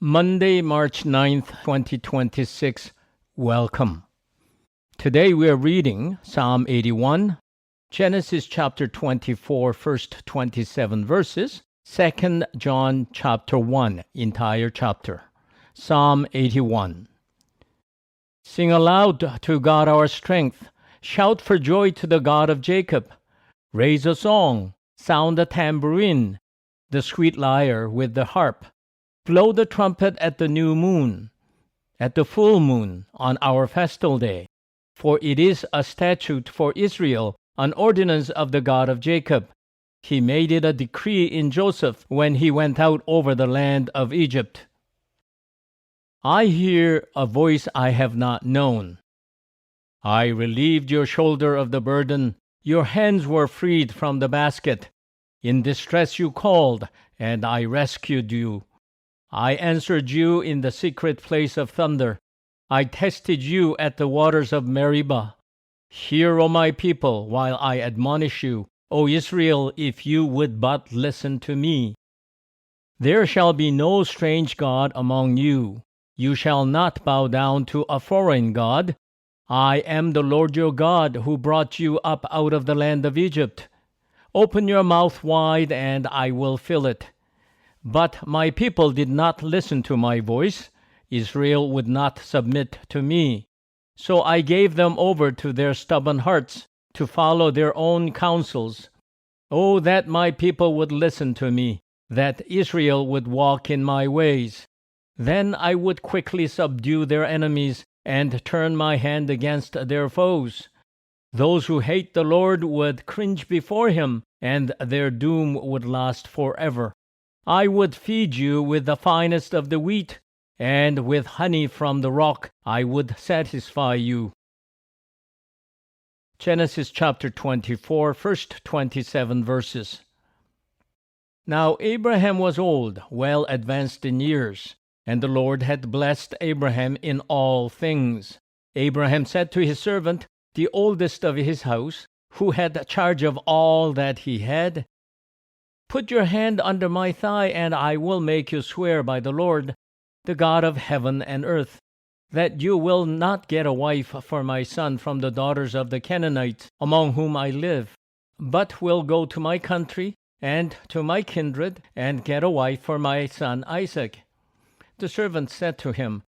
Monday, March 9th, 2026. Welcome. Today we are reading Psalm 81, Genesis chapter 24, first 27 verses, 2nd John chapter 1, entire chapter. Psalm 81. Sing aloud to God our strength. Shout for joy to the God of Jacob. Raise a song, sound the tambourine, the sweet lyre with the harp. Blow the trumpet at the new moon, at the full moon, on our festal day. For it is a statute for Israel, an ordinance of the God of Jacob. He made it a decree in Joseph when he went out over the land of Egypt. I hear a voice I have not known. I relieved your shoulder of the burden. Your hands were freed from the basket. In distress you called, and I rescued you. I answered you in the secret place of thunder. I tested you at the waters of Meribah. Hear, O my people, while I admonish you, O Israel, if you would but listen to me. There shall be no strange god among you. You shall not bow down to a foreign god. I am the Lord your God, who brought you up out of the land of Egypt. Open your mouth wide, and I will fill it. But my people did not listen to my voice. Israel would not submit to me. So I gave them over to their stubborn hearts, to follow their own counsels. Oh, that my people would listen to me, that Israel would walk in my ways. Then I would quickly subdue their enemies and turn my hand against their foes. Those who hate the Lord would cringe before him, and their doom would last forever. I would feed you with the finest of the wheat, and with honey from the rock I would satisfy you. Genesis chapter 24, first 27 verses. Now Abraham was old, well advanced in years, and the Lord had blessed Abraham in all things. Abraham said to his servant, the oldest of his house, who had charge of all that he had, Put your hand under my thigh, and I will make you swear by the Lord, the God of heaven and earth, that you will not get a wife for my son from the daughters of the Canaanites among whom I live, but will go to my country and to my kindred and get a wife for my son Isaac. The servant said to him,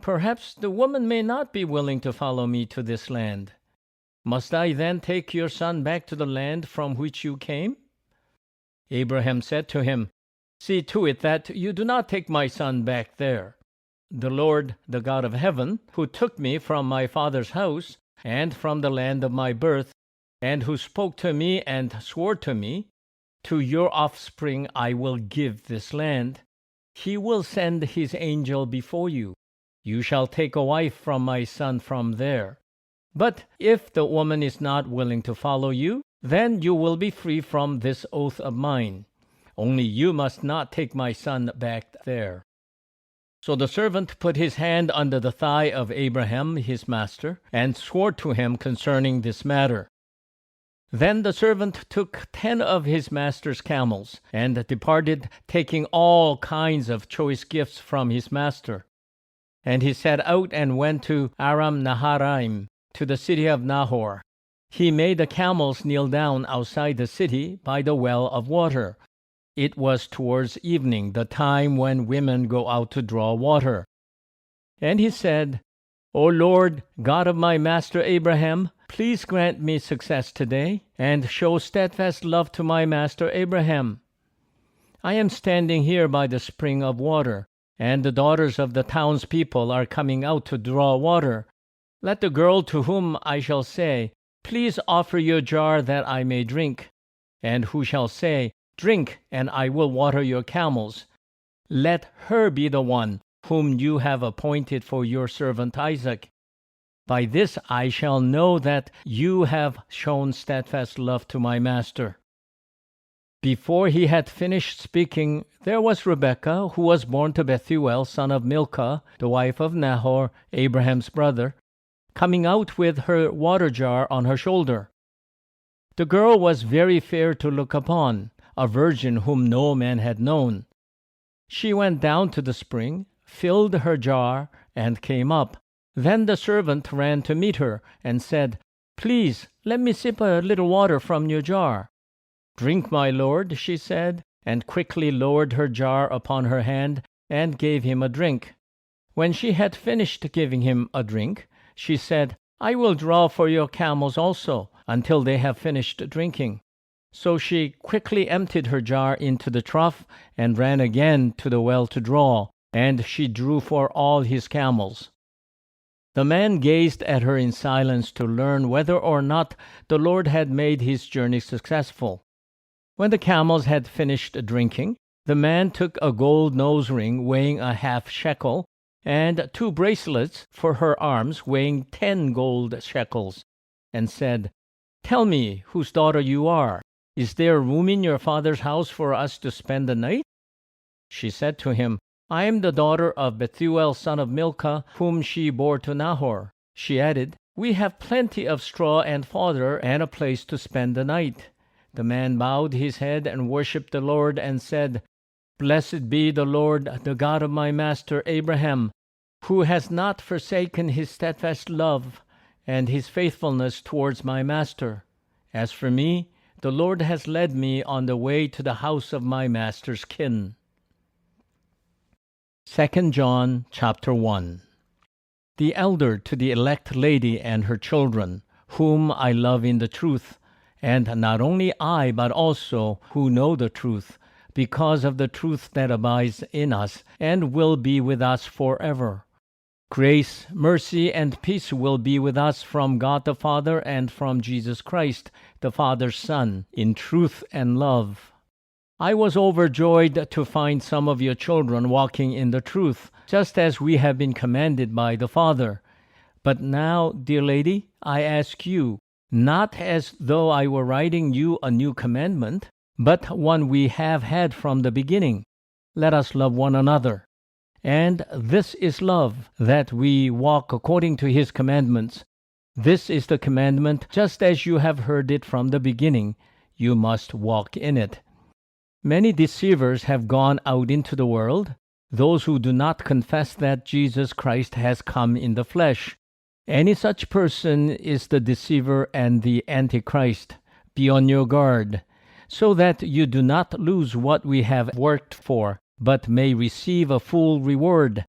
Perhaps the woman may not be willing to follow me to this land. Must I then take your son back to the land from which you came? Abraham said to him, See to it that you do not take my son back there. The Lord, the God of heaven, who took me from my father's house and from the land of my birth, and who spoke to me and swore to me, To your offspring I will give this land. He will send his angel before you. You shall take a wife from my son from there. But if the woman is not willing to follow you, then you will be free from this oath of mine. Only you must not take my son back there. So the servant put his hand under the thigh of Abraham his master, and swore to him concerning this matter. Then the servant took 10 of his master's camels, and departed, taking all kinds of choice gifts from his master. And he set out and went to Aram Naharaim, to the city of Nahor. He made the camels kneel down outside the city by the well of water. It was towards evening, the time when women go out to draw water. And he said, O Lord, God of my master Abraham, please grant me success today, and show steadfast love to my master Abraham. I am standing here by the spring of water, and the daughters of the townspeople are coming out to draw water. Let the girl to whom I shall say, Please offer your jar that I may drink, and who shall say, Drink, and I will water your camels. Let her be the one whom you have appointed for your servant Isaac. By this I shall know that you have shown steadfast love to my master. Before he had finished speaking, there was Rebekah, who was born to Bethuel, son of Milcah, the wife of Nahor, Abraham's brother, coming out with her water jar on her shoulder. The girl was very fair to look upon, a virgin whom no man had known. She went down to the spring, filled her jar, and came up. Then the servant ran to meet her and said, "Please, let me sip a little water from your jar." "Drink, my lord," she said, and quickly lowered her jar upon her hand and gave him a drink. When she had finished giving him a drink, she said, "I will draw for your camels also, until they have finished drinking." So she quickly emptied her jar into the trough and ran again to the well to draw, and she drew for all his camels. The man gazed at her in silence to learn whether or not the Lord had made his journey successful. When the camels had finished drinking, the man took a gold nose ring weighing a half shekel, and 2 bracelets for her arms weighing 10 gold shekels, and said, "Tell me whose daughter you are. Is there room in your father's house for us to spend the night?" She said to him, "I am the daughter of Bethuel son of Milcah, whom she bore to Nahor." She added, "We have plenty of straw and fodder and a place to spend the night." The man bowed his head and worshipped the Lord and said, "Blessed be the Lord, the God of my master Abraham, who has not forsaken his steadfast love and his faithfulness towards my master. As for me, the Lord has led me on the way to the house of my master's kin." 2 John chapter 1. The elder to the elect lady and her children, whom I love in the truth, and not only I, but also who know the truth, because of the truth that abides in us and will be with us forever. Grace, mercy, and peace will be with us from God the Father and from Jesus Christ, the Father's Son, in truth and love. I was overjoyed to find some of your children walking in the truth, just as we have been commanded by the Father. But now, dear lady, I ask you, not as though I were writing you a new commandment, but one we have had from the beginning. Let us love one another. And this is love, that we walk according to his commandments. This is the commandment, just as you have heard it from the beginning. You must walk in it. Many deceivers have gone out into the world, those who do not confess that Jesus Christ has come in the flesh. Any such person is the deceiver and the Antichrist. Be on your guard, so that you do not lose what we have worked for, but may receive a full reward.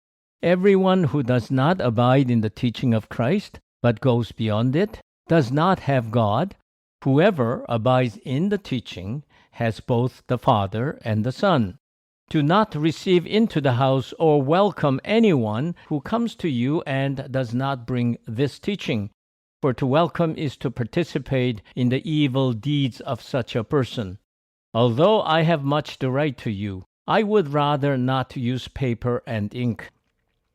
Everyone who does not abide in the teaching of Christ, but goes beyond it, does not have God. Whoever abides in the teaching has both the Father and the Son. Do not receive into the house or welcome anyone who comes to you and does not bring this teaching, for to welcome is to participate in the evil deeds of such a person. Although I have much to write to you, I would rather not use paper and ink.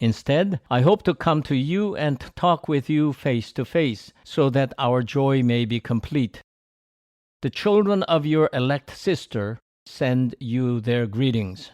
Instead, I hope to come to you and talk with you face to face, so that our joy may be complete. The children of your elect sister send you their greetings.